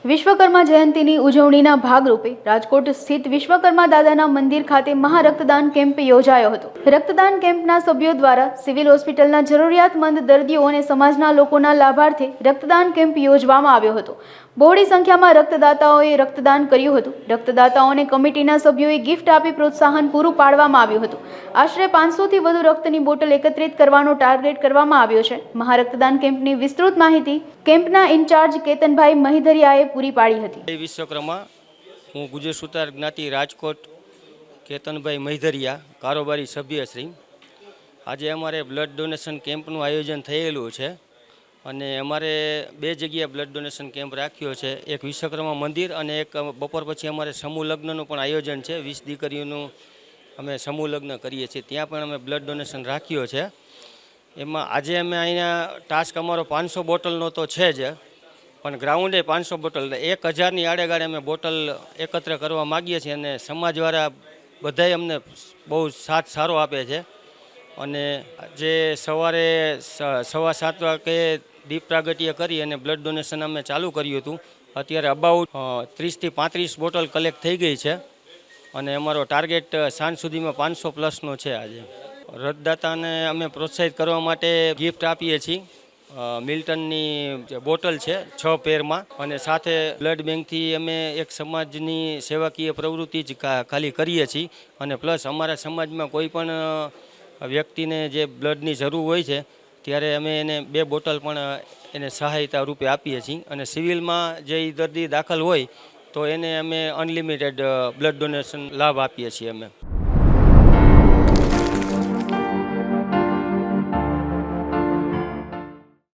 વિશ્વકર્મા જયંતિની ઉજવણીના ભાગરૂપે રાજકોટ સ્થિત વિશ્વકર્મા દાદાના મંદિર ખાતે મહારક્તદાન કેમ્પ યોજાયો હતો। રક્તદાન કેમ્પના સભ્યો દ્વારા સિવિલ હોસ્પિટલના જરૂરિયાતમંદ દર્દીઓ અને સમાજના લોકોના લાભાર્થે રક્તદાન કેમ્પ યોજવામાં આવ્યો હતો। બહોળી સંખ્યામાં રક્તદાતાઓએ રક્તદાન કર્યું હતું। રક્તદાતાઓને કમિટીના સભ્યોએ ગિફ્ટ આપી પ્રોત્સાહન પૂરું પાડવામાં આવ્યું હતું। આશરે 500થી વધુ રક્તની બોટલ એકત્રિત કરવાનો ટાર્ગેટ કરવામાં આવ્યો છે। મહારક્તદાન કેમ્પની વિસ્તૃત માહિતી કેમ્પના ઇન્ચાર્જ કેતનભાઈ મહિધરિયાએ પૂરી પાડી હતી। વિશ્વકર્મા હું ગુજર સુતાર જ્ઞાતિ રાજકોટ કેતનભાઈ મહિધરિયા કારોબારી સભ્યશ્રી। આજે અમારે બ્લડ ડોનેશન કેમ્પનું આયોજન થયેલું છે અને અમારે બે જગ્યાએ બ્લડ ડોનેશન કેમ્પ રાખ્યો છે। એક વિશ્વકર્મા મંદિર અને એક બપોર પછી અમારે સમૂહ લગ્નનું પણ આયોજન છે। 20 દીકરીઓનું અમે સમૂહ લગ્ન કરીએ છીએ, ત્યાં પણ અમે બ્લડ ડોનેશન રાખ્યો છે। એમાં આજે અમે અહીંયા ટાસ્ક અમારો 500 બોટલનો તો છે જ, પણ ગ્રાઉન્ડે 500 બોટલ 1000ની આડેગાળે અમે બોટલ એકત્ર કરવા માગીએ છીએ અને સમાજવાળા બધાય અમને બહુ સાથ સારો આપે છે। અને જે સવારે 7:15 વાગે દીપ પ્રાગટ્ય કરી અને બ્લડ ડોનેશન અમે ચાલુ કર્યું હતું। અત્યારે અબાઉટ 30થી 35 બોટલ કલેક્ટ થઈ ગઈ છે અને અમારો ટાર્ગેટ સાંજ સુધીમાં 500 પ્લસનો છે। આજે રક્તદાતાને અમે પ્રોત્સાહિત કરવા માટે ગિફ્ટ આપીએ છીએ। મિલ્ટનની બોટલ છે 6 પેરમાં, અને સાથે બ્લડ બેંકથી અમે એક સમાજની સેવાકીય પ્રવૃત્તિ જ ખાલી કરીએ છીએ। અને પ્લસ અમારા સમાજમાં કોઈ પણ વ્યક્તિને જે બ્લડની જરૂર હોય છે ત્યારે અમે એને 2 બોટલ પણ એને સહાયતા રૂપે આપીએ છીએ। અને સિવિલમાં જે દર્દી દાખલ હોય તો એને અમે અનલિમિટેડ બ્લડ ડોનેશન લાભ આપીએ છીએ અમે।